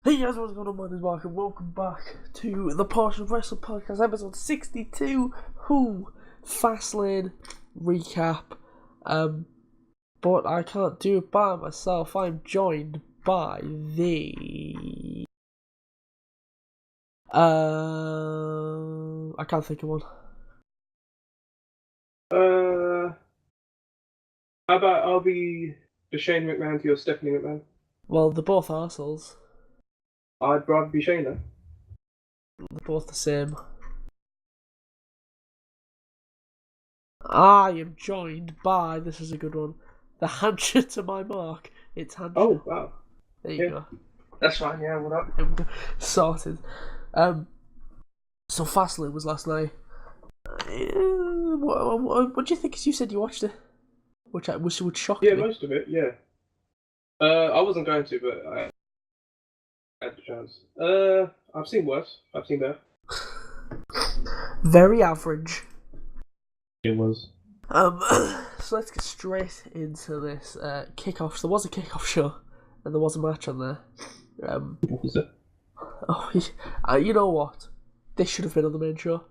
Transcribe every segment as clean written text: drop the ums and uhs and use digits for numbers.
Hey guys, what's going on? My name is Mark and welcome back to the Partial Wrestling Podcast, episode 62, Fastlane recap. But I can't do it by myself. I'm joined by the... I can't think of one. How about I'll be the Shane McMahon to your Stephanie McMahon? Well, they're both arseholes. I'd rather be Shane though. They're both the same. I am joined by, this is a good one, the Hancha to my Mark. It's Hancha. Oh, wow. There you go. That's fine, yeah, what up? Sorted. So Fastlane was last night. What do you think? Because you said you watched it, which would shock me. Yeah, most of it, yeah. I wasn't going to, but I had the chance. I've seen worse. I've seen better. Very average. It was. So let's get straight into this kickoff. So there was a kickoff show, and there was a match on there. What was it? Oh, you know what? This should have been on the main show.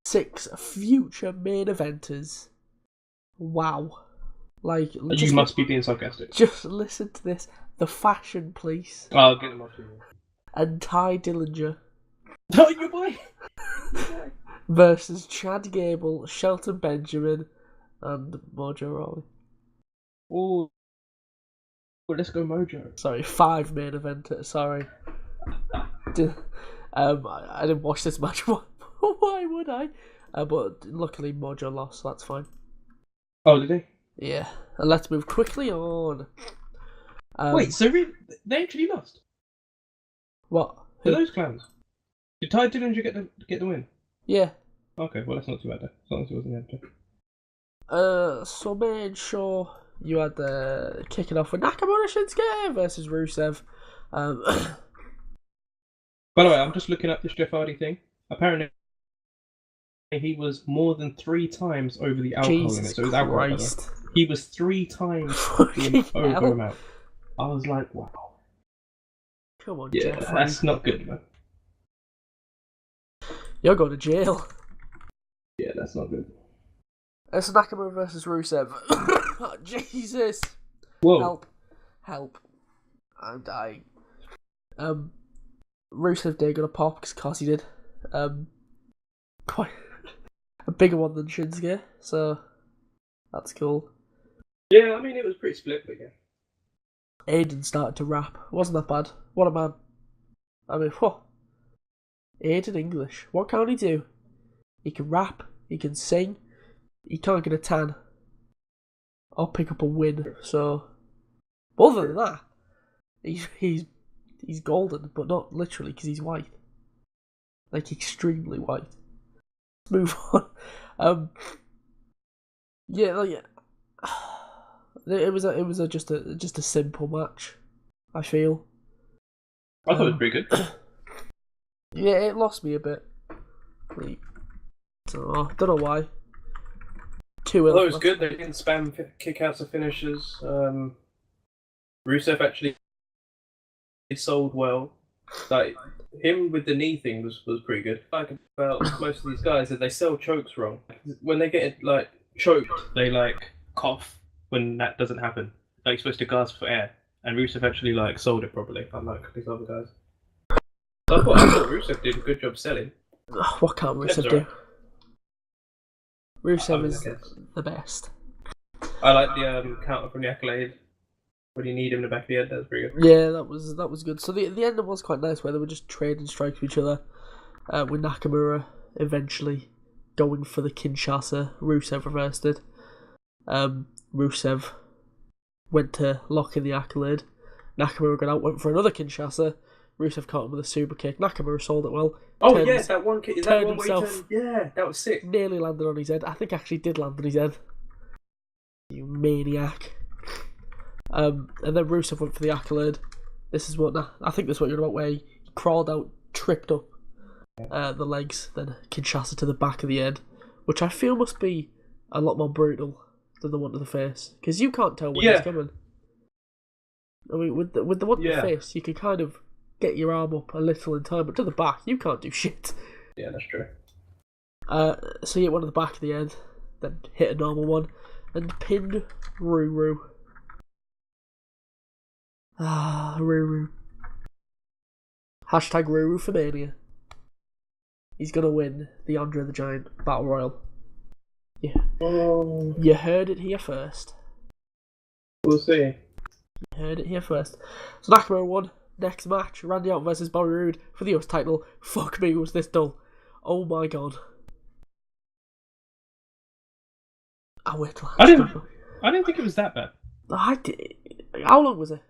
6 future main eventers. Wow. Like, You must be being sarcastic. Just listen to this. The Fashion Police. I'll get them off you. And Ty Dillinger. Oh, your boy! Versus Chad Gable, Shelton Benjamin, and Mojo Rawley. Oh, let's go Mojo. Sorry, 5 main eventers. Sorry. I didn't watch this match. Why would I? But luckily Mojo lost, so that's fine. Oh, did he? Yeah. And let's move quickly on. Wait, so they actually lost? What? To those clowns? Did Ty Dillinger get the win? Yeah. Okay, well that's not too bad then. As long as it wasn't empty. So main show, you had the kicking off with Nakamura Shinsuke versus Rusev. By the way, I'm just looking up this Jeff Hardy thing. Apparently, he was more than 3 times over the alcohol limit. So it was alcohol, by the way. He was 3 times the over amount. I was like, wow. Come on, yeah, Jeff. That's not good, man. You're going to jail. Yeah, that's not good. It's Nakamura versus Rusev. Oh, Jesus. Whoa. Help. I'm dying. Rusev did got a pop because he did. Quite a bigger one than Shinsuke, so that's cool. Yeah, I mean, it was pretty split, but yeah. Aiden started to rap. Wasn't that bad. What a man. I mean, whoa. Aiden English. What can he do? He can rap, he can sing, he can't get a tan. Or pick up a win, so... But other than that, he's golden, but not literally, because he's white. Like, extremely white. Let's move on. It was just a simple match, I feel. I thought it was pretty good. Yeah, it lost me a bit. So, I don't know why. Well, it was good. They didn't spam kick-outs or finishes. Rusev actually sold well. Like, him with the knee thing was pretty good. Like, about most of these guys, that they sell chokes wrong. When they get, like, choked, they, like, cough when that doesn't happen. Like, you're supposed to gasp for air. And Rusev actually, like, sold it properly, unlike these other guys. So I thought Rusev did a good job selling. What can't Rusev do? Rusev is guess. the best. I like the counter from the Accolade. When you need him in the back of the head, that was pretty good. Yeah, that was good. So the ending was quite nice, where they were just trading strikes with each other. With Nakamura eventually going for the Kinshasa. Rusev reversed it. Rusev went to lock in the Accolade. Nakamura got out, went for another Kinshasa. Rusev caught him with a super kick. Nakamura sold it well. Oh, yes, that one kick. Is that one himself, where he turned? Yeah, that was sick. Nearly landed on his head. I think actually did land on his head. You maniac. And then Rusev went for the Accolade. I think this is what you're about, where he crawled out, tripped up the legs, then Kinshasa to the back of the head, which I feel must be a lot more brutal than the one to the face, because you can't tell when it's coming. I mean, with the one to the face, you can kind of get your arm up a little in time, but to the back, you can't do shit. Yeah, that's true. So he hit one at the back of the head, then hit a normal one, and pinned Ruru. Ruru. Hashtag Ruru for Mania. He's gonna win the Andre the Giant Battle Royal. Yeah. You heard it here first. We'll see. You heard it here first. So Nakamura won. Next match, Randy Orton versus Bobby Roode for the US title. Fuck me, was this dull. Oh my god. I didn't think it was that bad. I did. How long was it?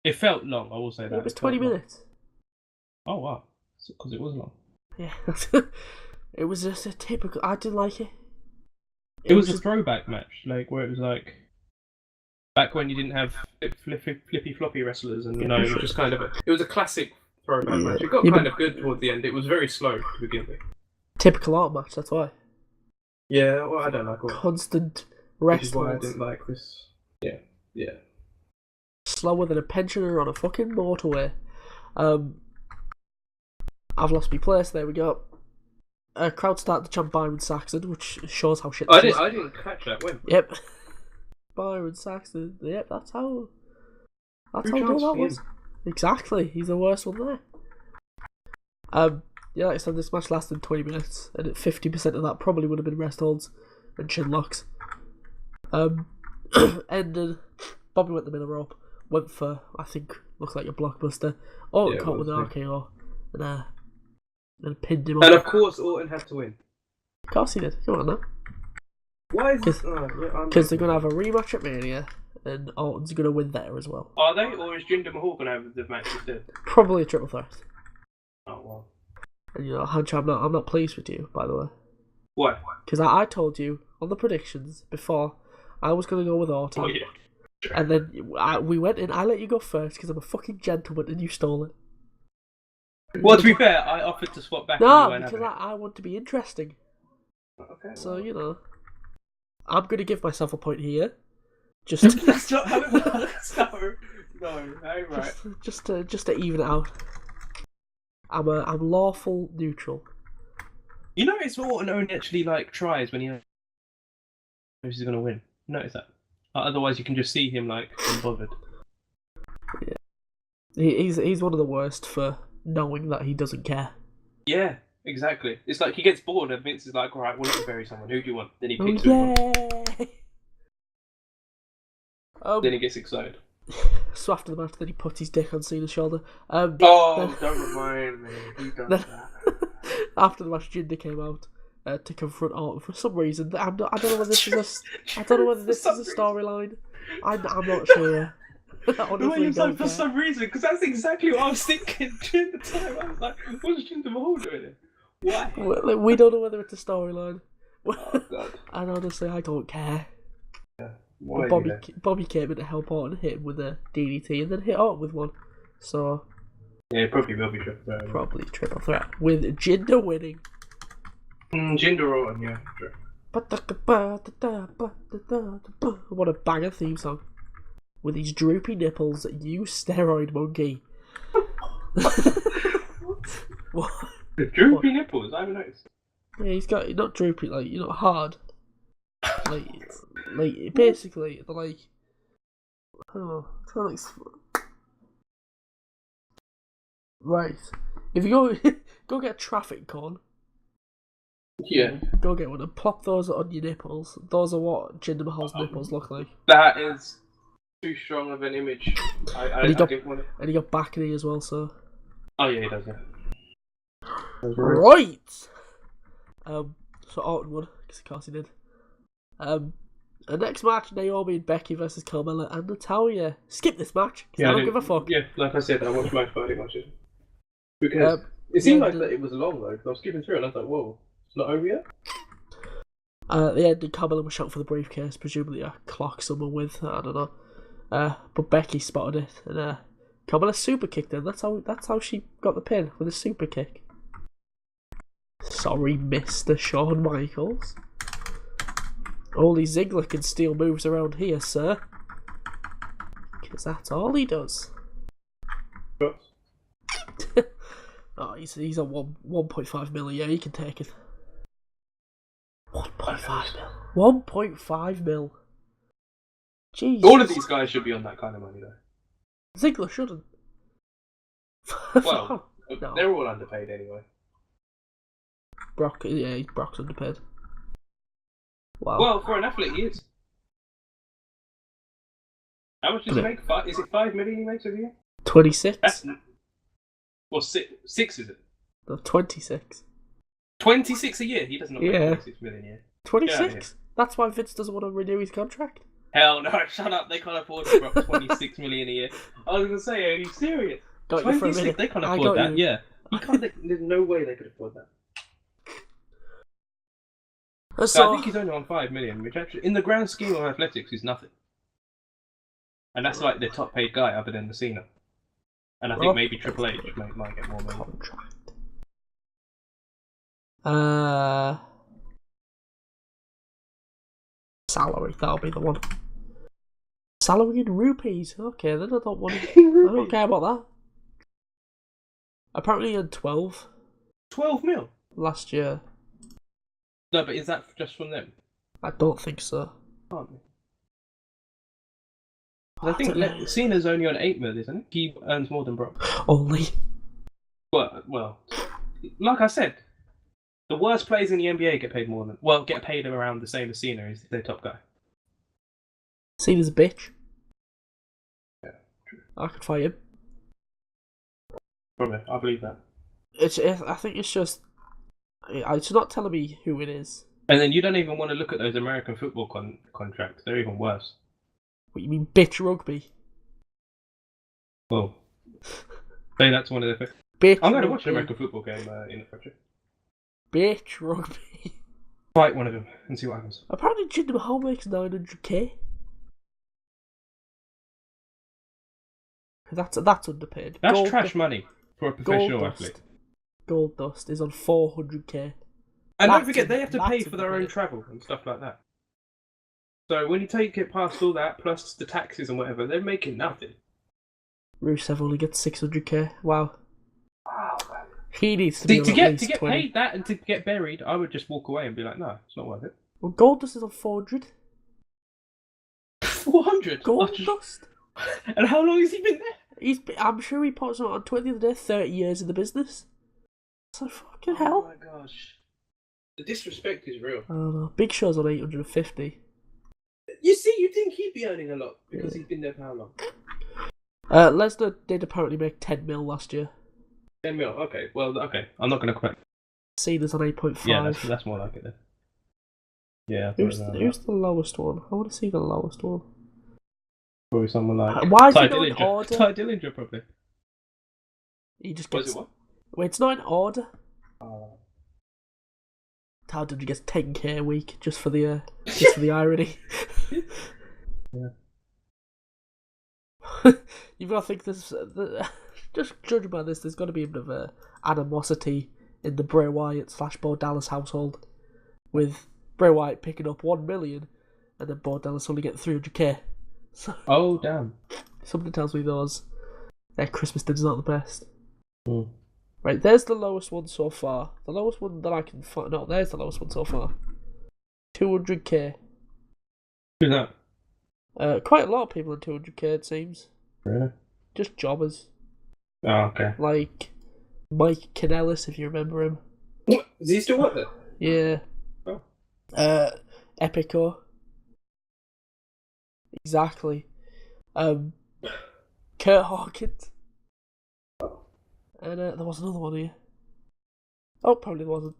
It felt long, I will say that. It was 20 minutes. Oh wow. Because it was long. Yeah. It was just a typical... I didn't like it. It was a throwback match, like where it was like... Back when you didn't have flippy floppy wrestlers, and it was just kind of it was a classic throwback match. It got kind of good towards the end. It was very slow to begin with. Typical art match, that's why. Yeah, well, I don't like all constant wrestling. Which is why I didn't like this. Yeah. Slower than a pensioner on a fucking motorway. I've lost my place. There we go. Crowd started to chant Byron Saxon, which shows how shit. I didn't catch that. When? Yep. Byron Saxon. Yep, that's how good that was. Exactly. He's the worst one there. Yeah, like I said, this match lasted 20 minutes, and 50% of that probably would have been rest holds and chin locks. Ended. Bobby went the middle rope, went for, I think, looked like a blockbuster. Orton caught with an RKO, and pinned him. And of course, Orton had to win. Of course he did. Come on now. Why is this? Because they're going to have a rematch at Mania, and Orton's going to win there as well. Are they, or is Jinder Mahal going to have the match instead? Probably a triple threat. Oh well. And Hancha, I'm not pleased with you, by the way. Why? Because I told you on the predictions before I was going to go with Orton. Oh yeah. Sure. And then we went in. I let you go first because I'm a fucking gentleman, and you stole it. Well, to be fair, I offered to swap back. No, because I want to be interesting. Okay. So I'm going to give myself a point here. Just that's not how it works. No, right. Just to even it out. I'm lawful neutral. You notice Orton only actually tries when he knows he's going to win. Notice that. Otherwise, you can just see him unbothered. Yeah, he's one of the worst for knowing that he doesn't care. Yeah, exactly. It's like he gets bored and Vince is like, "All right, we'll let you bury someone. Who do you want?" Then he picks who he wants. Then he gets excited. So after the match, then he puts his dick on Cena's shoulder. Don't remind me. He does that. After the match, Jinder came out to confront Orton for some reason. I don't know whether this is a storyline. I'm not sure. Honestly, for some reason, because that's exactly what I was thinking during the time. I was like, "What's Jinder Mahal doing it? Why?" We don't know whether it's a storyline. Oh God! And honestly, I don't care. Yeah. Bobby came in to help Orton, hit him with a DDT, and then hit Orton with one. So yeah, probably will be triple threat. Probably triple threat with Jinder winning. Jinder Orton, yeah, sure. What a banger theme song. With his droopy nipples, you steroid monkey. What? The droopy nipples? I haven't noticed. Yeah, he's got not droopy, hard. Basically, they're right. If you go get a traffic cone. Yeah. Go get one and plop those on your nipples. Those are what Jinder Mahal's nipples look like. That is too strong of an image. I didn't want it. And he got back knee as well, so. Oh yeah, he does, yeah. Right! So Orton won, because of course he did. The next match, Naomi and Becky versus Carmella and Natalya. Skip this match, because I don't give a fuck. Yeah, like I said, I watched my Friday matches. Because it seemed like that it was long though, because I was skipping through it and I was like, whoa, it's not over yet? At the end, Carmella was shouting for the briefcase, presumably a clock someone with, I don't know. But Becky spotted it, and Carmella super kicked her. That's how she got the pin, with a super kick. Sorry, Mr. Shawn Michaels. Only Ziggler can steal moves around here, sir. Because that's all he does. Oh, he's on 1.5 mil a year. He can take it. 1.5 mil. 1.5 mil. Jeez. All of these guys should be on that kind of money, though. Ziggler shouldn't. Well, no. They're all underpaid anyway. Brock's underpaid. Wow. Well, for an athlete, he is. How much does he make? Is it 5 million he makes a year? 26. Well, six is it? No, 26. 26 a year? He doesn't make 26 million a year. 26? That's why Vince doesn't want to renew his contract. Hell no, shut up. They can't afford to drop 26 million a year. I was going to say, are you serious? 26, they can't afford that. Yeah. There's no way they could afford that. So I think he's only on 5 million, which actually, in the grand scheme of athletics, is nothing. And that's like the top paid guy other than the Cena. And I think maybe Triple H might get more money. Salary, that'll be the one. Salary in rupees. Okay, then I don't want to. I don't care about that. Apparently he had 12. 12 mil? Last year. No, but is that just from them? I don't think so. Can't be. I think Cena's only on 8 mil, isn't he? He earns more than Brock. Only? Well, like I said, the worst players in the NBA get paid around the same as Cena is their top guy. Cena's a bitch. Yeah, true. I could fight him. Probably, I believe that. I think it's just... It's not telling me who it is. And then you don't even want to look at those American football contracts. They're even worse. What, you mean bitch rugby? Well, say that's one of the... I'm going to watch an American football game in the future. Bitch rugby. Fight one of them and see what happens. Apparently Jinder Mahal makes 900k. That's underpaid. That's trash money for a professional athlete. Goldust is on 400k. And don't forget, they have to pay for their own travel and stuff like that. So when you take it past all that, plus the taxes and whatever, they're making nothing. Rusev only gets 600k. Wow. Wow. He needs to be to get paid that and to get buried, I would just walk away and be like, no, it's not worth it. Well, Goldust is on 400. 400? Goldust? And how long has he been there? I'm sure he puts on Twitter the other day, 30 years in the business. So fucking hell. Oh my gosh. The disrespect is real. I don't know. Big Show's on 850. You see, you'd think he'd be earning a lot because he's been there for how long? Lesnar did apparently make 10 mil last year. 10 mil, okay. Well, okay. I'm not going to quit. Cena's on 8.5. Yeah, that's more like it then. Yeah. Who's the lowest one? I want to see the lowest one. Probably someone like... Why is it not in order? Ty Dillinger, probably. He just gets... Was it what? Wait, it's not in order. Oh. Ty Dillinger gets 10k a week just for the irony. Yeah. You've got to think this. Just judging by this, there's got to be a bit of animosity in the Bray Wyatt / Bo Dallas household, with Bray Wyatt picking up 1 million and then Bo Dallas only getting 300k. So, oh damn! Something tells me their Christmas dinner's not the best. Mm. Right, there's the lowest one so far. The lowest one that I can find. No, there's the lowest one so far. 200k. Who's that? Quite a lot of people in 200k, it seems. Really? Just jobbers. Oh, okay. Like Mike Kanellis, if you remember him. What? Does he still work there? Yeah. Oh. Epico. Exactly. Kurt Hawkins. And there was another one here. Oh, probably there wasn't.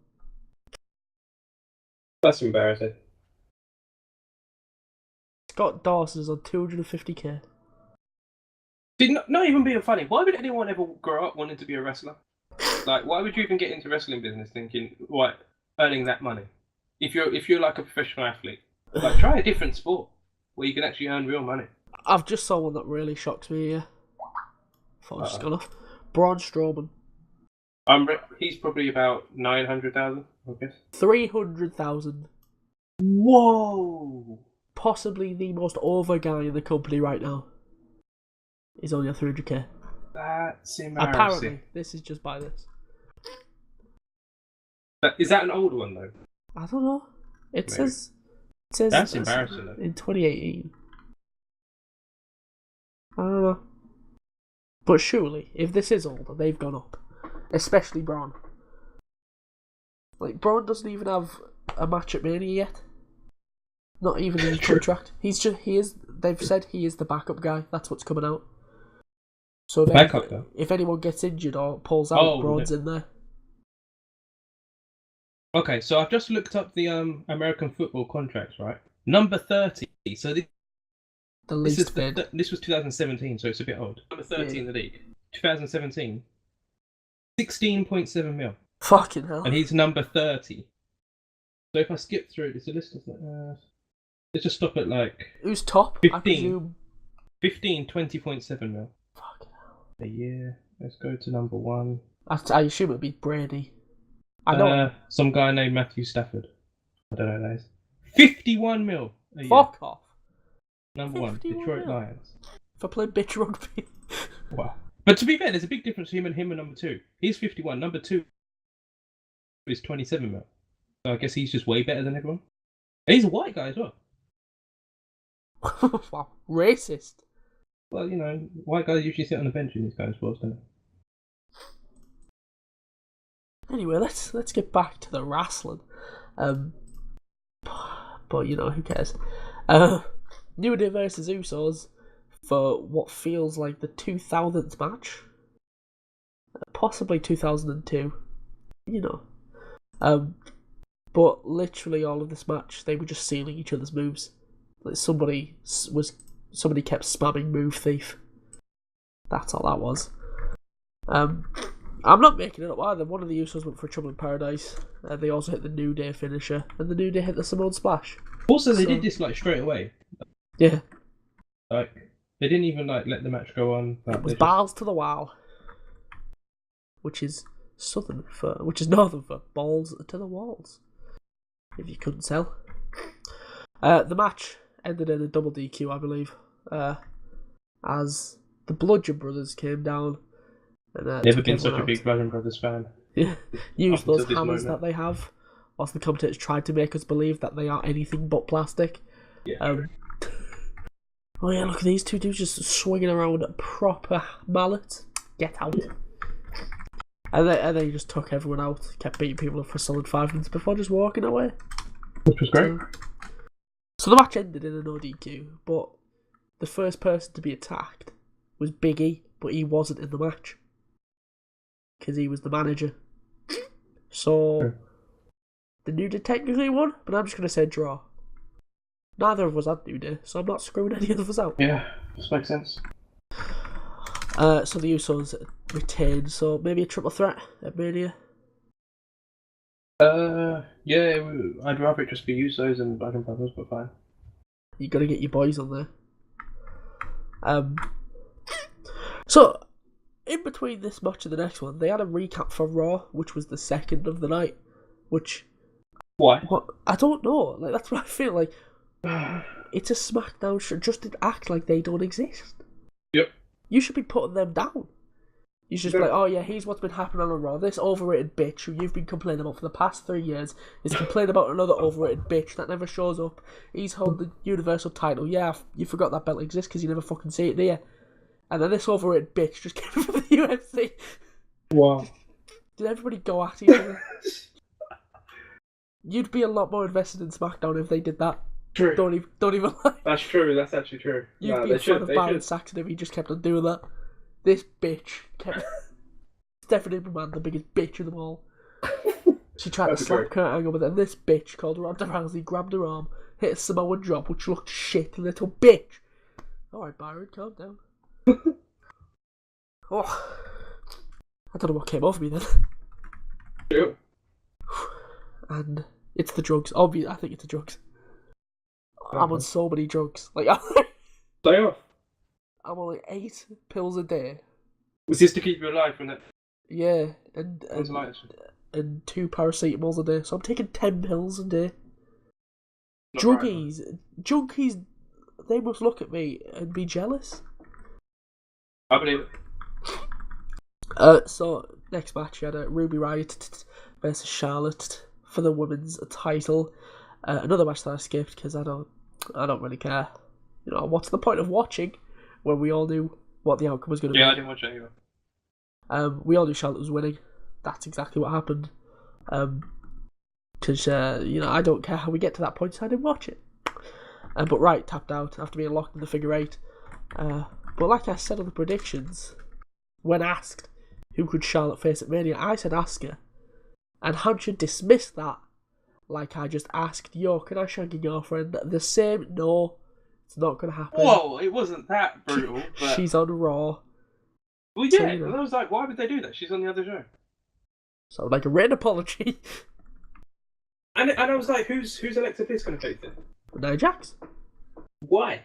That's embarrassing. Scott Dawson's on 250k. Not even being funny. Why would anyone ever grow up wanting to be a wrestler? Like, why would you even get into wrestling business thinking, earning that money? If you're like a professional athlete, like try a different sport where you can actually earn real money. I've just saw one that really shocks me here. Thought I was just gone off. Braun Strowman. He's probably about 900,000, I guess. 300,000. Whoa! Possibly the most over guy in the company right now. He's only on 300k. That's embarrassing. Apparently, this is just by this. Is that an old one though? I don't know. It Maybe. says That's embarrassing though. In 2018. I don't know. But surely, if this is older, they've gone up. Especially Braun. Like, Braun doesn't even have a match at Mania yet. Not even in his contract. They've said he is the backup guy. That's what's coming out. So if anyone gets injured or pulls out, Braun's in there. Okay, so I've just looked up the American football contracts, right? Number 30. So this was 2017, so it's a bit old. Number 30 in the league. 2017. 16.7 mil. Fucking hell. And he's number 30. So if I skip through it, it's a list of... let's just stop at like... Who's top? 15. I presume... 15, 20.7 mil. Fucking hell. A year. Let's go to number 1. I assume it'd be Brady. I know. Some guy named Matthew Stafford. I don't know who that is. 51 mil a year. Fuck off. Number 1, Detroit mil. Lions. For playing bitch rugby. Wow. But to be fair, there's a big difference between him and number 2. He's 51. Number 2 is 27 mil. So I guess he's just way better than everyone. And he's a white guy as well. Wow. Racist. Well, you know, white guys usually sit on the bench in these kind of sports, don't they? Anyway, let's get back to the wrestling. But you know, who cares? New Day versus Usos for what feels like the 2000th match, possibly 2002. You know, but literally all of this match, they were just stealing each other's moves. Like somebody kept spamming Move Thief. That's all that was. I'm not making it up either. One of the Usos went for Trouble in Paradise. They also hit the New Day finisher, and the New Day hit the Samoan Splash. Also, they did this like straight away. Yeah. Like they didn't even like let the match go on. It was balls to the wall, which is northern for balls to the walls. If you couldn't tell. The match ended in a double DQ, I believe, as the Bludgeon Brothers came down. And, never been such a big Bludgeon Brothers fan. Yeah, use those hammers that they have. Whilst the commentators tried to make us believe that they are anything but plastic. Yeah. Oh yeah, look at these two dudes just swinging around a proper mallet. Get out. And they just took everyone out, kept beating people up for a solid 5 minutes before just walking away. Which was great. So the match ended in a no DQ, but the first person to be attacked was Big E, but he wasn't in the match. Because he was the manager. So, the New Day technically won, but I'm just going to say draw. Neither of us had New Day, so I'm not screwing any of us out. Yeah, this makes sense. So the Usos retained, so maybe a triple threat at Mania? Yeah, I'd rather it just be Usos and Bludgeon Brothers, but fine. You got to get your boys on there. So, in between this match and the next one, they had a recap for Raw, which was the second of the night. Which... Why? I don't know. Like, that's what I feel like. It's a SmackDown show. Just act like they don't exist. Yep. You should be putting them down. You should just be like, oh yeah, here's what's been happening on Raw. This overrated bitch who you've been complaining about for the past 3 years is complaining about another overrated bitch that never shows up. He's held the Universal title. Yeah, you forgot that belt exists because you never fucking see it, do you? And then this overrated bitch just came from the UFC. Wow. Did everybody go at each other? You'd be a lot more invested in SmackDown if they did that. True. Don't even lie. That's true. That's actually true. You'd be a fan of Byron Saxon if he just kept on doing that. This bitch kept... Stephanie McMahon, the biggest bitch of them all. She tried to slap Kurt Angle, but then this bitch called Ronda Rousey grabbed her arm, hit a Samoan drop, which looked shit, little bitch. Alright, Byron, calm down. Oh, I don't know what came over me then. Yeah. And it's the drugs. Obviously, I think it's the drugs. I'm on so many drugs. Like, Stay off. I'm on like 8 pills a day. Was this to keep you alive from that? Yeah, and 2 paracetamols a day. So I'm taking 10 pills a day. Junkies, they must look at me and be jealous. I believe it. So next match, you had a Ruby Riott versus Charlotte. for the women's title. Another match that I skipped because I don't really care. You know, what's the point of watching when we all knew what the outcome was going to be? Yeah, I didn't watch it either. We all knew Charlotte was winning. That's exactly what happened. Because you know, I don't care how we get to that point, so I didn't watch it. But Wright tapped out after being locked in the figure eight. But like I said on the predictions, when asked who could Charlotte face at Mania, I said Asuka. And Hancha dismissed that like I just asked, yo, can I shag your girlfriend? The same, no, it's not going to happen. Whoa, it wasn't that brutal. But... She's on Raw. Well, yeah, so, you know. And I was like, why would they do that? She's on the other show. So, like a written apology. And I was like, who's Alexa Bliss going to face it? Nia Jax. Why?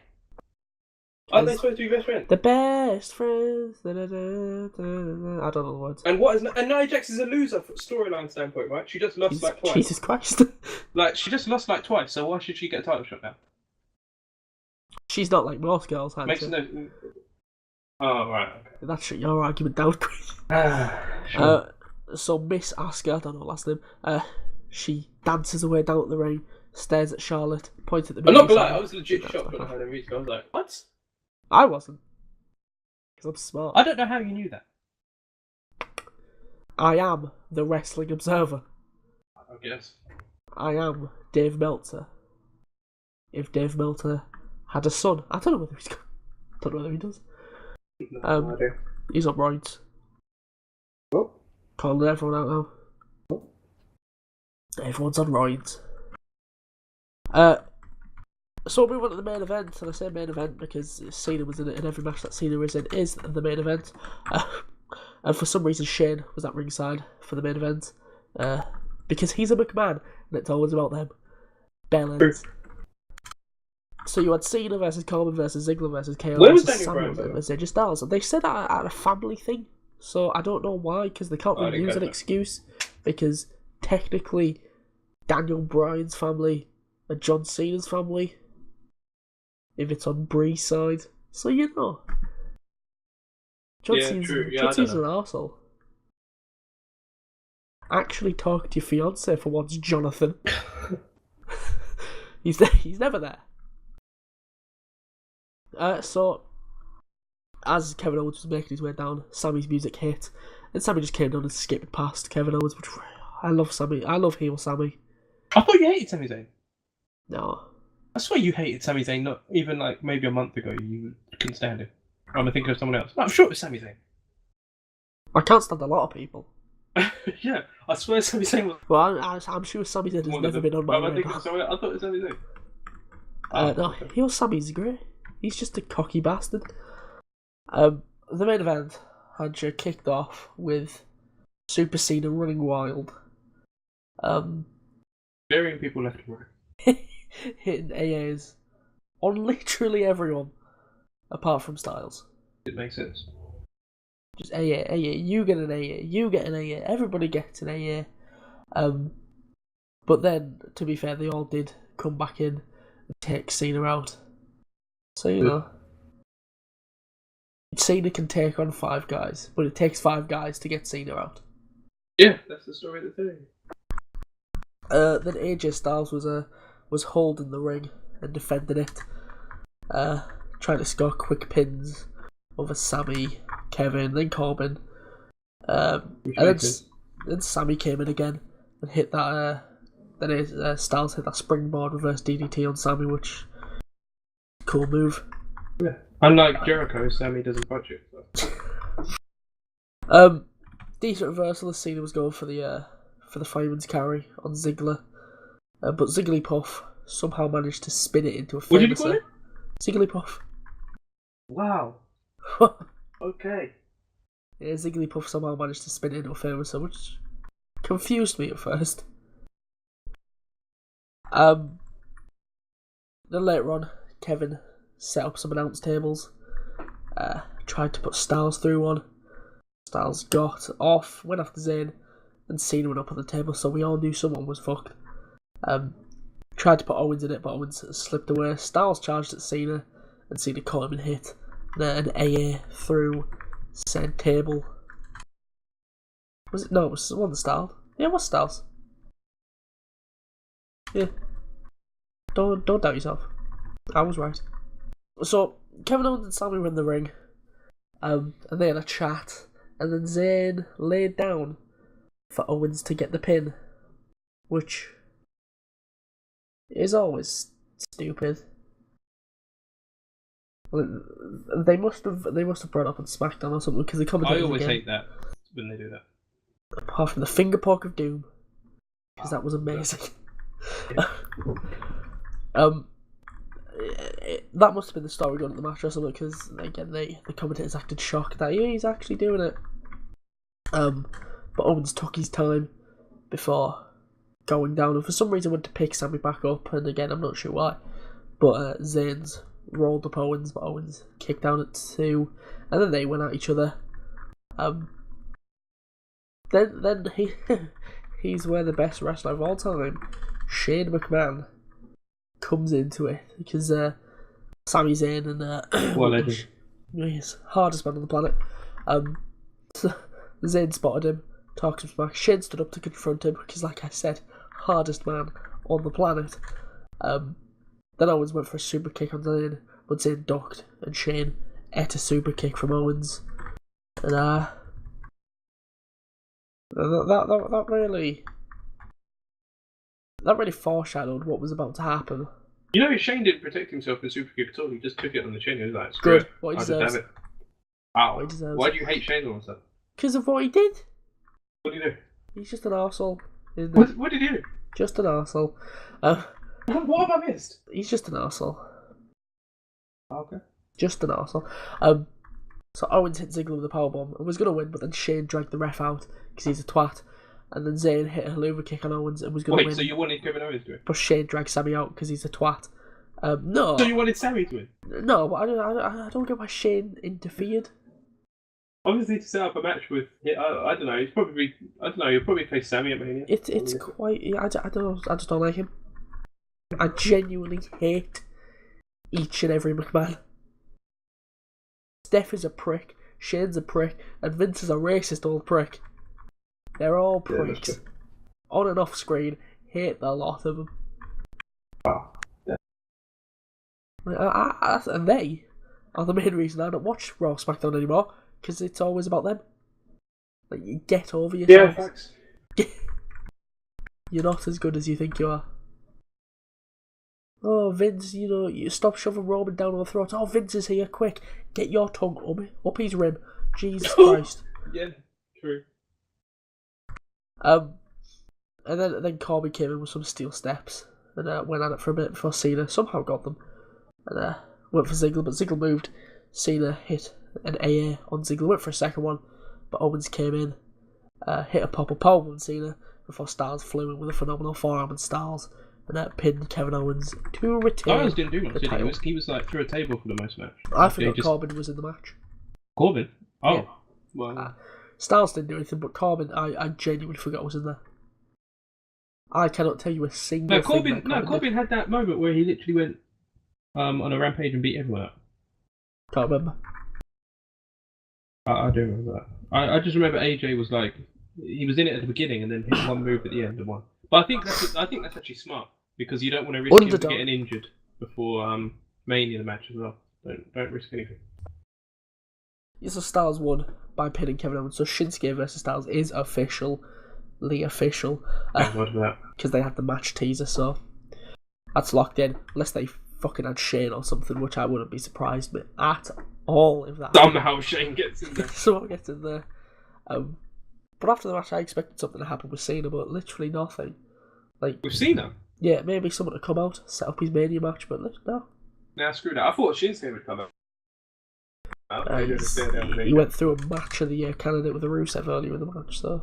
Aren't they supposed to be best friends? The best friends. Da, da, da, da, da. I don't know the words. And Nia Jax is a loser from storyline standpoint, right? She just lost like twice. Jesus Christ. Like, she just lost like twice, so why should she get a title shot now? She's not like most girls, Hancha. Makes no... Oh, right. Okay. That's your argument down, Chris. Sure. So Miss Asuka, I don't know her last name, she dances away down the ring, stares at Charlotte, points at the I'm not gonna lie, I was legit shocked when I heard her music. I was like, what? I wasn't. Because I'm smart. I don't know how you knew that. I am the Wrestling Observer. I guess. I am Dave Meltzer. If Dave Meltzer had a son, I don't know whether he does. No idea. He's on roids. Oh. Calling everyone out now. Oh. Everyone's on roids. So we went to the main event, and I say main event because Cena was in it, and every match that Cena is in is the main event. And for some reason Shane was at ringside for the main event, because he's a McMahon, and it's always about them. Bell ends. So you had Cena versus Corbin versus Ziggler versus KO versus Samuels versus AJ Styles, and they said that at a family thing. So I don't know why, because they can't really use an excuse, because technically Daniel Bryan's family and John Cena's family, if it's on Brie's side. So you know, John Cena's an arsehole. Actually talk to your fiance for once, Jonathan. He's never there. So, as Kevin Owens was making his way down, Sammy's music hit, and Sammy just came down and skipped past Kevin Owens, which I love Sammy. I love heel Sammy. I thought you hated Sami Zayn. No. I swear you hated Sami Zayn, not even like maybe a month ago you couldn't stand him. I'm thinking of someone else. No, I'm sure it was Sami Zayn. I can't stand a lot of people. Yeah, I swear Sami Zayn was... Well, I'm sure Sami Zayn has never been on my radar. I thought it was Sami Zayn. No, heel Sammy's great. He's just a cocky bastard. The main event, Hancha kicked off with Super Cena running wild. Burying people left and right. Hitting AAs on literally everyone, apart from Styles. It makes sense. Just AA, you get an AA, you get an AA, everybody gets an AA. But then, to be fair, they all did come back in and take Cena out. So, you know, Cena can take on 5 guys, but it takes 5 guys to get Cena out. Yeah, that's the story of the thing. Then AJ Styles was holding the ring and defending it, trying to score quick pins over Sammy, Kevin, then Corbin, and then Sammy came in again and hit that. Then Styles hit that springboard reverse DDT on Sammy, which cool move. Yeah. Unlike Jericho, Sammy doesn't budge it. So. Decent reversal as Cena was going for the fireman's carry on Ziggler, but Zigglypuff somehow managed to spin it into a finisher. What did you call it? Zigglypuff. Wow. Okay. Yeah, Zigglypuff somehow managed to spin it into a finisher, which confused me at first. Then later on, Kevin set up some announce tables, tried to put Styles through one. Styles got off, went after Zayn, and Cena went up on the table, so we all knew someone was fucked. Tried to put Owens in it, but Owens slipped away. Styles charged at Cena, and Cena caught him and hit an AA through said table. Was it? No, it was one of the Styles. Yeah, it was Styles. Yeah. Don't doubt yourself. I was right. So Kevin Owens and Sami were in the ring, and they had a chat, and then Zayn laid down for Owens to get the pin, which is always stupid. They must have brought it up on SmackDown or something because they commented. I always hate that when they do that. Apart from the finger poke of doom, because that was amazing. That must have been the story going at the match or something, because again the commentators acted shocked that he's actually doing it. But Owens took his time before going down, and for some reason went to pick Sami back up, and again I'm not sure why. But Zayn's rolled up Owens, but Owens kicked down at 2, and then they went at each other. Then he's where the best wrestler of all time, Shane McMahon, comes into it, because Sami Zayn and what legend? He's hardest man on the planet. Zayn spotted him, talked him back. Shane stood up to confront him because, like I said, hardest man on the planet. Then Owens went for a super kick on Zayn, but Zayn ducked, and Shane ate a super kick from Owens, and that really foreshadowed what was about to happen. You know, Shane didn't protect himself in super kick at all. He just took it on the chin. He was like, "Good, what he deserves." Damn it. Ow. Why do you hate Shane all of a sudden? Because of what he did. What did he do? He's just an arsehole. What did he do? Just an arsehole. What have I missed? He's just an arsehole. Okay. Just an arsehole. So Owens hit Ziggler with a powerbomb and was going to win, but then Shane dragged the ref out because he's a twat. And then Zayn hit a haluva kick on Owens and was going to win. Wait, so you wanted Kevin Owens to win? But Shane dragged Sami out because he's a twat. No. So you wanted Sami to win? No, but I don't get why Shane interfered. Obviously to set up a match with, I don't know. He'll probably face Sami at Mania. It's quite. I just don't like him. I genuinely hate each and every McMahon. Steph is a prick, Shane's a prick, and Vince is a racist old prick. They're all pricks. Yeah, on and off screen, hate the lot of them. Oh, yeah. And they are the main reason I don't watch Raw SmackDown anymore, because it's always about them. Like, you get over yourself. Yeah, thanks. You're not as good as you think you are. Oh, Vince, you stop shoving Roman down our throats. Oh, Vince is here, quick. Get your tongue up his rim. Jesus Christ. Yeah, true. And then Corbin came in with some steel steps and went at it for a bit before Cena somehow got them. And went for Ziggler, but Ziggler moved. Cena hit an AA on Ziggler, went for a second one, but Owens came in, hit a pop-up powerbomb on Cena before Styles flew in with a phenomenal forearm and Styles. And pinned Kevin Owens to retain Styles didn't do much, the did title. He was like through a table for the most match. I forgot Corbin was in the match. Corbin? Oh. Yeah. Well. Styles didn't do anything, but Corbin, I genuinely forgot was in there. I cannot tell you a single thing Corbin had that moment where he literally went on a rampage and beat everyone up. Can't remember. I do remember that. I just remember AJ was like, he was in it at the beginning and then hit one move at the end and won. But I think that's actually smart, because you don't want to risk him getting injured before Mania the match as well. Don't risk anything. So Styles won by pinning Kevin Owens. So Shinsuke versus Styles is officially official. Because they had the match teaser, so that's locked in. Unless they fucking had Shane or something, which I wouldn't be surprised at all if that somehow Shane gets in there. Somehow gets in there. But after the match, I expected something to happen with Cena, but literally nothing. Like with Cena? Yeah, maybe someone to come out, set up his Mania match, but no. Nah, screw that. I thought Shinsuke would come out. He went through a match of the year candidate with a Rusev earlier in the match, so.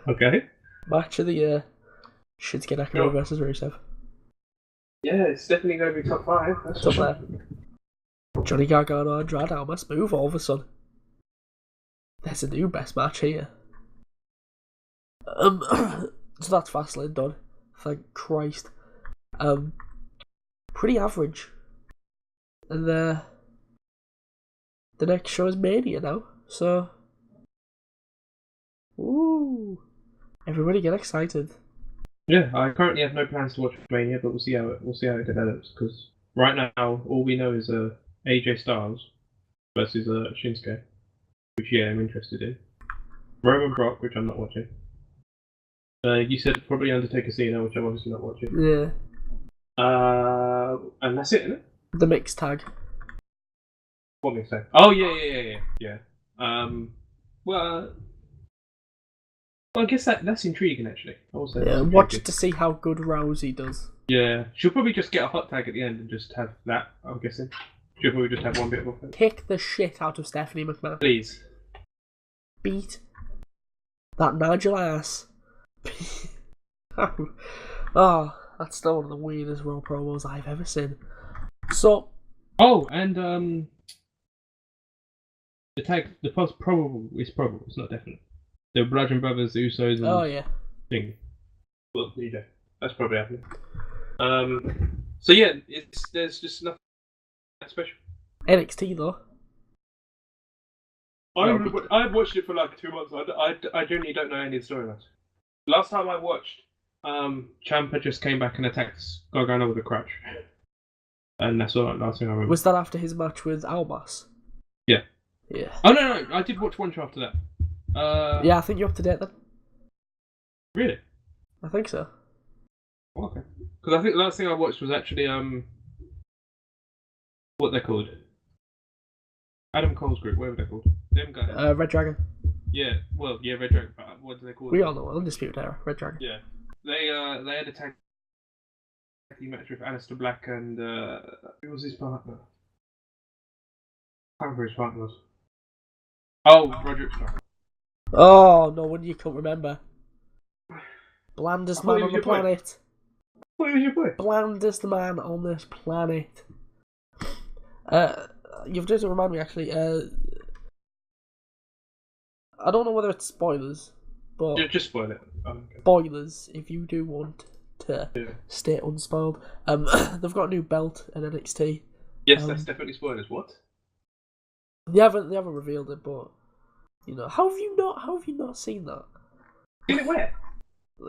Okay. Match of the year: Shinsuke Nakamura versus Rusev. Yeah, it's definitely going to be top 5. That's up there. Johnny Gargano and Andrade Almas move all of a sudden. There's a new best match here. So that's Fastlane done. Thank Christ. Pretty average. And the next show is Mania now. So, ooh, Everybody get excited. Yeah, I currently have no plans to watch Mania, but we'll see how it develops. Because right now, all we know is AJ Styles versus Shinsuke, which I'm interested in. Roman Brock, which I'm not watching. You said probably Undertaker Cena, which I'm obviously not watching. Yeah. And that's it, isn't it? The mixed tag. What mixed tag? Oh yeah. Well, I guess that's intriguing actually. Watch it to see how good Rousey does. Yeah, she'll probably just get a hot tag at the end and just have that. I'm guessing she'll probably just have one bit of it. Kick the shit out of Stephanie McMahon. Please. Beat that Nigel ass. Oh, that's still one of the weirdest Raw promos I've ever seen. So. Oh, and the tag, the post probable is probable. It's not definite. The Bludgeon Brothers, the Usos, and thing. Well, there you go. That's probably happening. So yeah, there's just nothing special. NXT though. I've watched it for like 2 months. I genuinely don't know any of the storylines. Last time I watched, Ciampa just came back and attacked Gargano with a crutch, and that's all. Last thing I remember. Was that after his match with Almas? Yeah. Yeah. Oh no! I did watch one show after that. Yeah, I think you're up to date then. Really? I think so. Okay. Because I think the last thing I watched was actually what they're called. Adam Cole's group, whatever they're called. Them guys. Red Dragon. Yeah, well, yeah, Red Dragon. But what do they call it? We all know Undisputed Era, Red Dragon. Yeah, they had a tag team match with Aleister Black and who was his partner? I can't remember who his partner was. Oh, Roderick Strong. Oh no wonder you can't remember. Blandest man on the planet. What was your boy? Blandest man on this planet. You've just reminded me actually. I don't know whether it's spoilers, but just spoil it. Spoilers if you do want to stay unspoiled. They've got a new belt at NXT. Yes, that's definitely spoilers. What? They haven't revealed it, but you know, how have you not seen that? Seen it where?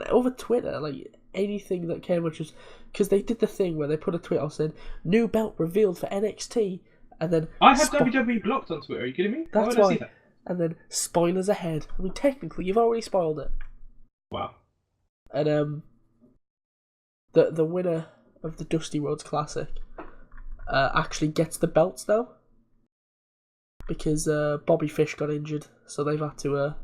Over Twitter, like anything that came, which was because they did the thing where they put a tweet out saying new belt revealed for NXT, and then I have WWE blocked on Twitter. Are you kidding me? That's why. And then spoilers ahead. I mean, technically, you've already spoiled it. Wow. And the winner of the Dusty Rhodes Classic actually gets the belts now because Bobby Fish got injured, so they've had to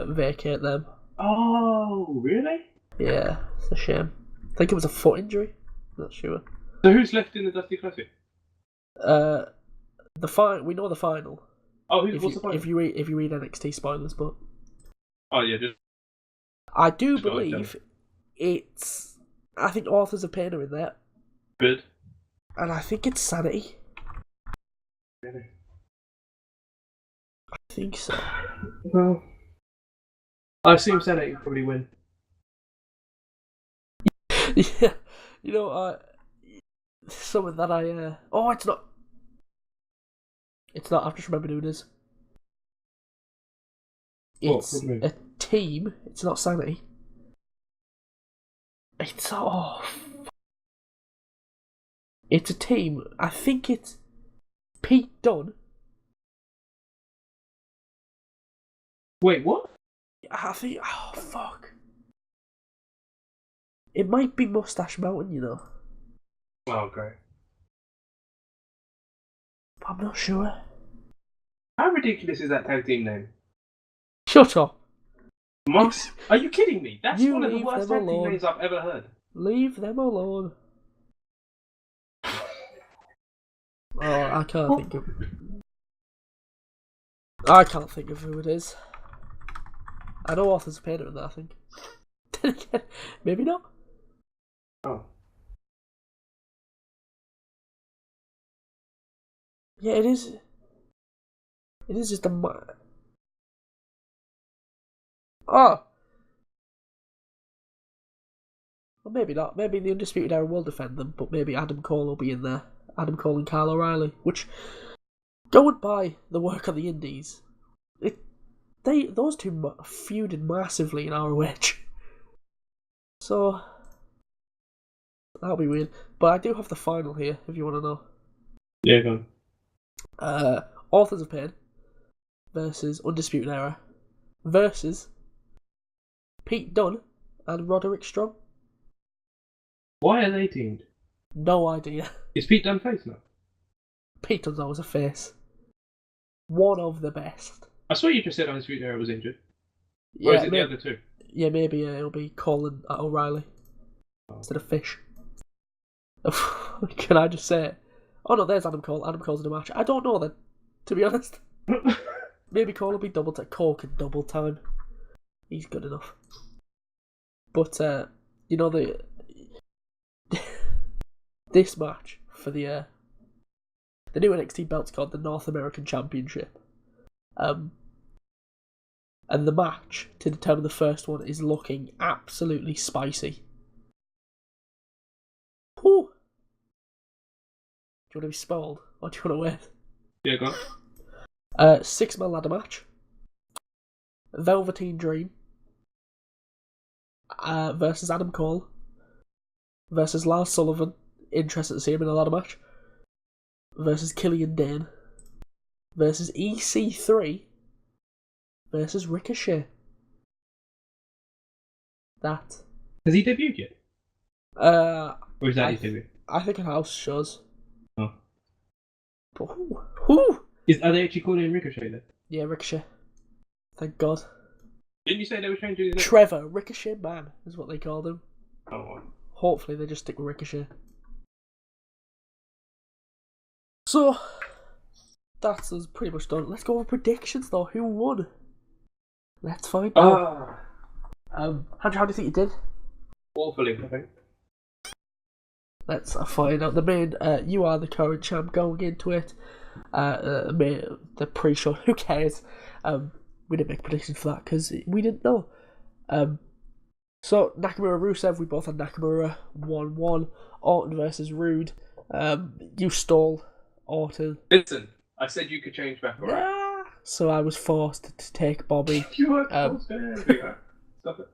vacate them. Oh, really? Yeah, it's a shame. I think it was a foot injury. Not sure. So who's left in the Dusty Classic? We know the final. Oh, what's the final? If you read NXT spoilers, but oh yeah, just I do believe it's. I think Authors of Pain are in there. Good. And I think it's Sanity. Really? I think so. Well, I assume Sanity will probably win. Yeah, you know, something that I. Oh, it's not. It's not. I've just remembered who it is. It's a team. It's not Sanity. It's It's a team. I think it's Pete Dunne. Wait, what? I think. Oh fuck! It might be Mustache Mountain, you know. Oh, okay. I'm not sure. How ridiculous is that tag team name? Shut up. Mox? Are you kidding me? That's one of the worst tag team names I've ever heard. Leave them alone. Oh, I can't think of who it is. I know Authors of Pain are in that, I think. Maybe not. Oh. Yeah, it is. It is just a. Oh! Well, maybe not. Maybe the Undisputed Era will defend them, but maybe Adam Cole will be in there. Adam Cole and Kyle O'Reilly. Which, going by the work on the Indies, those two feuded massively in ROH. So that'll be weird. But I do have the final here, if you want to know. Yeah, go on. Authors of Pain versus Undisputed Era versus Pete Dunne and Roderick Strong. Why are they teamed? No idea. Is Pete Dunne face now? Pete Dunne's always a face. One of the best. I swear you just said Undisputed Era was injured. Or is it the other two? Yeah, maybe it'll be Colin at O'Reilly instead of Fish. Can I just say it? Oh no, there's Adam Cole. Adam Cole's in a match. I don't know then, to be honest. Maybe Cole will be double time. Cole can double time. He's good enough. But you know this match for the new NXT belt's called the North American Championship. And the match to determine the first one is looking absolutely spicy. Whew. Do you want to be spoiled, or do you want to wait? Yeah, go on. 6-man ladder match. Velveteen Dream versus Adam Cole versus Lars Sullivan. Interested to see him in a ladder match. Versus Killian Dane versus EC3 versus Ricochet. That. Has he debuted yet? Or is that his debut? I think in house shows. Oh. But who? Are they actually calling him Ricochet then? Yeah, Ricochet. Thank God. Didn't you say they were changing his name? Trevor, Ricochet Man is what they called him. Oh. Hopefully they just stick with Ricochet. So, that's us pretty much done. Let's go over predictions though. Who won? Let's find out. Hancha, how do you think you did? Awfully, I think. Let's find out. The main, you are the current champ going into it. The pre-show, who cares? We didn't make predictions for that because we didn't know. So, Nakamura Rusev, we both had Nakamura 1-1. Orton versus Rude. You stole Orton. Listen, I said you could change back, alright? Yeah. So I was forced to take Bobby. You were forced to. Stop it.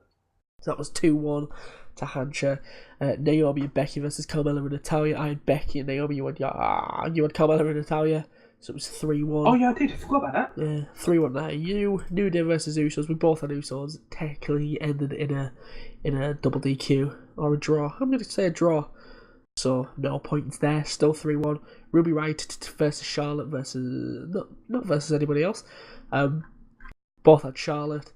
So that was 2-1 to Hancha. Naomi and Becky versus Carmella and Natalya. I had Becky and Naomi. You had Carmella and Natalya. So it was 3-1. Oh yeah, I did. I forgot about that. Yeah, 3-1 there. You, New Day versus Usos. We both had Usos. Technically ended in a double DQ or a draw. I'm going to say a draw. So no points there. Still 3-1. Ruby Riott versus Charlotte versus not versus anybody else. Both had Charlotte.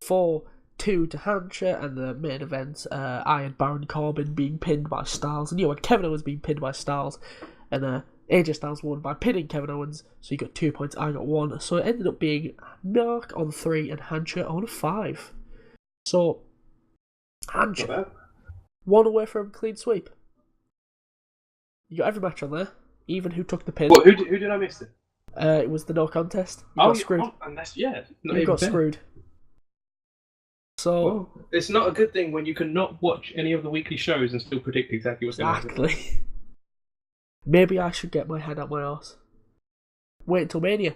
4-2 to Hancha, and the main event, I had Baron Corbin being pinned by Styles, and you had Kevin Owens being pinned by Styles, and AJ Styles won by pinning Kevin Owens, so you got 2 points, I got 1, so it ended up being Mark on 3 and Hancha on 5. So, Hancha, 1 away from a clean sweep. You got every match on there, even who took the pin. What, who did I miss it? It was the no contest. You got screwed. And that's, yeah. You got screwed. So well, it's not a good thing when you cannot watch any of the weekly shows and still predict exactly what's going to happen. Exactly. Maybe I should get my head out my arse. Wait until Mania.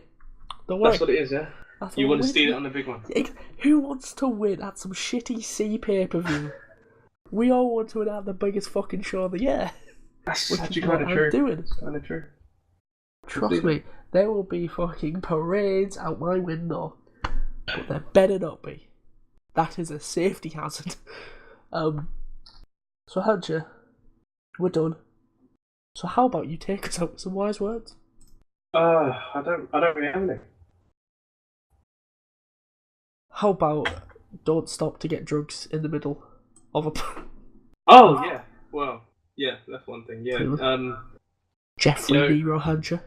Don't worry. That's what it is, yeah? You want to steal it on the big one. Who wants to win at some shitty C pay-per-view? We all want to win at the biggest fucking show of the year. That's actually kind of true. Doing. It's kind of true. Trust me, there will be fucking parades out my window. But there better not be. That is a safety hazard. So Hancha, we're done. So how about you take us out with some wise words? I don't really have any. How about don't stop to get drugs in the middle of a... Oh, yeah. Well, yeah, that's one thing, yeah. Jeffrey Nero Hancha.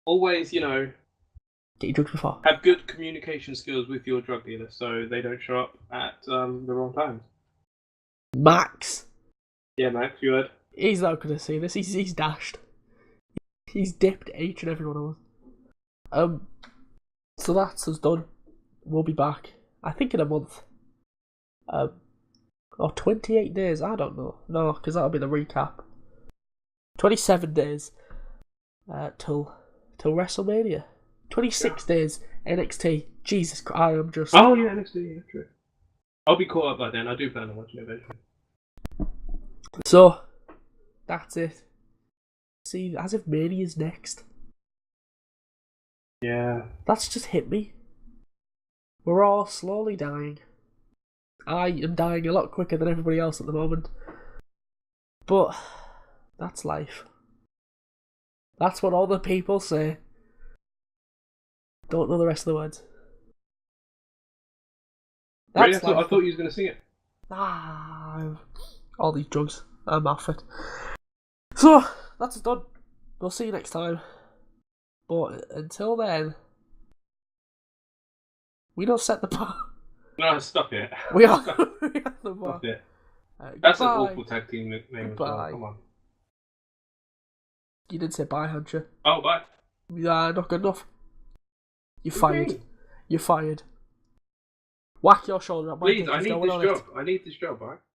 Always, get your drugs before. Have good communication skills with your drug dealer so they don't show up at the wrong times. Max. Yeah, Max, you heard? He's not going to see this. He's dashed. He's dipped each and every one of us. So that's us done. We'll be back, I think, in a month. Or 28 days, I don't know. No, because that'll be the recap. 27 days till WrestleMania. 26 days NXT. Jesus Christ, I am just. Oh yeah, next year, yeah, true. I'll be caught up by then. I do plan on watching it eventually. So, that's it. See, as if Mania's next. Yeah. That's just hit me. We're all slowly dying. I am dying a lot quicker than everybody else at the moment. But that's life. That's what all the people say. Don't know the rest of the words. Really? I thought you was going to sing it. All these drugs. I'm off it. So, that's done. We'll see you next time. But until then, we don't set the bar. No, stop it. We are the bar. Stop it. That's an awful tag team name as well. Goodbye. Come on. You didn't say bye, Hancha. Oh, bye. Yeah, not good enough. You're fired. You're fired. Whack your shoulder at my Please, I need this job. I need this job, alright?